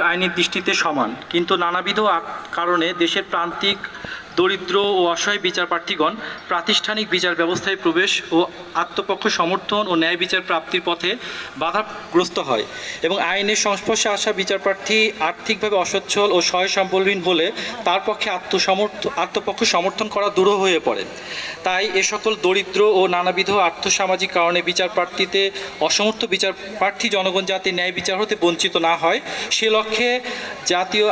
আইনের দৃষ্টিতে সমান, কিন্তু নানাবিধ কারণে দেশের প্রান্তিক দরিদ্র ও অসহায় বিচার প্রার্থীগণ প্রাতিষ্ঠানিক বিচার ব্যবস্থায় প্রবেশ ও আত্মপক্ষ সমর্থন ও ন্যায় বিচার প্রাপ্তির পথে বাধাগ্রস্ত হয় এবং আইনের সংস্পর্শে আসা বিচার প্রার্থী আর্থিকভাবে অসচ্ছল ও সহায় সম্বলহীন হলে তার পক্ষে আত্মপক্ষ সমর্থন করা দুরূহ হয়ে পড়ে। তাই এ সকল দরিদ্র ও নানাবিধ আর্থসামাজিক কারণে বিচার প্রার্থীতে অসমর্থ বিচার প্রার্থী জনগণ যাতে ন্যায় বিচার হতে বঞ্চিত না হয় সে লক্ষ্যে জাতীয়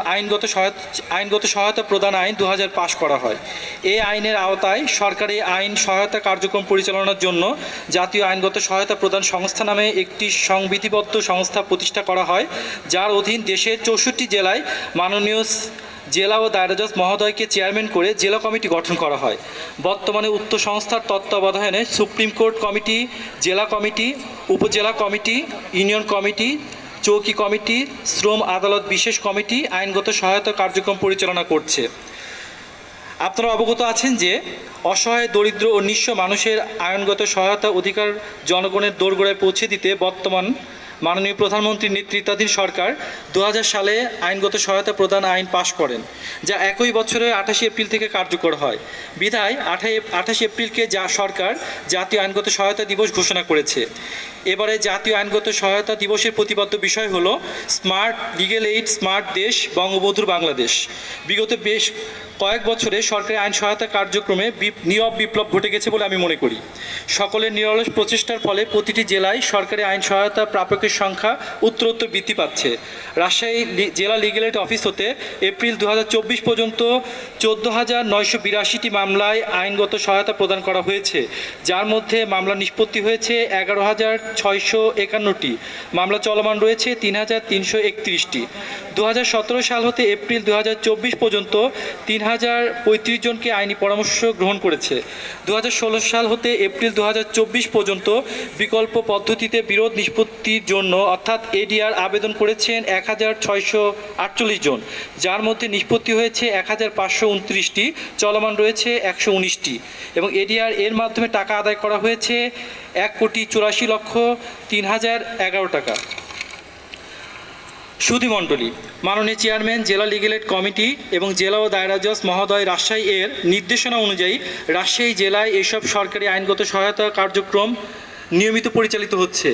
আইনগত সহায়তা প্রদান আইন 2000 পাস করা হয়। এই আইনের আওতায় সরকারি আইন সহায়তা কার্যক্রম পরিচালনার জন্য জাতীয় আইনগত সহায়তা প্রদান সংস্থা নামে একটি সংবিধিবদ্ধ সংস্থা প্রতিষ্ঠা করা হয়, যার অধীন দেশের 64 জেলায় মাননীয় জেলা ও দায়রা জজ মহোদয়কে চেয়ারম্যান করে জেলা কমিটি গঠন করা হয়। বর্তমানে উক্ত সংস্থার তত্ত্বাবধানে সুপ্রিম কোর্ট কমিটি, জেলা কমিটি, উপজেলা কমিটি, ইউনিয়ন কমিটি, চৌকি কমিটি, শ্রম আদালত বিশেষ কমিটি আইনগত সহায়তা কার্যক্রম পরিচালনা করছে। আপনারা অবগত আছেন যে অসহায় দরিদ্র ও নিঃস্ব মানুষের আইনগত সহায়তা অধিকার জনগণের দোরগোড়ায় পৌঁছে দিতে বর্তমান মাননীয় প্রধানমন্ত্রীর নেতৃত্বাধীন সরকার 2000 সালে আইনগত সহায়তা প্রদান আইন পাশ করেন, যা একই বছরের 28 এপ্রিল থেকে কার্যকর হয়। বিধায় 28 এপ্রিলকে সরকার জাতীয় আইনগত সহায়তা দিবস ঘোষণা করেছে। এবারে জাতীয় আইনগত সহায়তা দিবসের প্রতিপাদ্য বিষয় হলো স্মার্ট লিগ্যাল এইড, স্মার্ট দেশ, বঙ্গবন্ধুর বাংলাদেশ। বিগত বেশ কয়েক বছরে সরকারি আইন সহায়তা কার্যক্রমে নীরব বিপ্লব ঘটে গেছে বলে আমি মনে করি। সকলের নিরলস প্রচেষ্টার ফলে প্রতিটি জেলায় সরকারি আইন সহায়তা প্রাপকের সংখ্যা উত্তরোত্তর বৃদ্ধি পাচ্ছে। রাজশাহী জেলা লিগ্যাল এইড অফিস হতে এপ্রিল 2024 পর্যন্ত 14,982টি মামলায় আইনগত সহায়তা প্রদান করা হয়েছে, যার মধ্যে মামলা নিষ্পত্তি হয়েছে 11,651টি, মামলা চলমান রয়েছে 3,331টি। 2017 সাল হতে এপ্রিল 2024 পর্যন্ত 3,035 জনকে আইনি পরামর্শ গ্রহণ করেছে। 2016 সাল হতে এপ্রিল 2024 পর্যন্ত বিকল্প পদ্ধতিতে বিরোধ নিষ্পত্তির জন্য অর্থাৎ এডিআর আবেদন করেছেন 1,648 জন, যার মধ্যে নিষ্পত্তি হয়েছে 1,529টি, চলমান রয়েছে 119টি এবং এডিআর এর মাধ্যমে টাকা আদায় করা হয়েছে 1,84,03,011 টাকা। সুধীমণ্ডলী, মাননীয় চেয়ারম্যান, জেলা লিগ্যাল এইড কমিটি এবং জেলা ও দায়রা জজ মহোদয় রাজশাহী এর নির্দেশনা অনুযায়ী রাজশাহী জেলায় এসব সরকারি আইনগত সহায়তা কার্যক্রম নিয়মিত পরিচালিত হচ্ছে।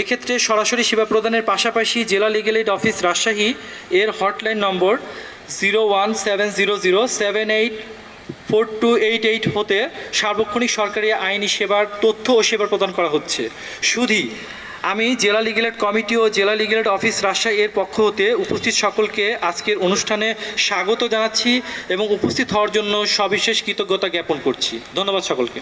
এক্ষেত্রে সরাসরি সেবা প্রদানের পাশাপাশি জেলা লিগ্যাল এইড অফিস রাজশাহী এর হটলাইন নম্বর 01700784288 হতে সার্বক্ষণিক সরকারি আইনি সেবার তথ্য ও সেবা প্রদান করা হচ্ছে। আমি জেলা লিগ্যাল এইড কমিটি ও জেলা লিগ্যাল এইড অফিস রাজশাহী এর পক্ষ হতে উপস্থিত সকলকে আজকের অনুষ্ঠানে স্বাগত জানাচ্ছি এবং উপস্থিত হওয়ার জন্য সবিশেষ কৃতজ্ঞতা জ্ঞাপন করছি। ধন্যবাদ সকলকে।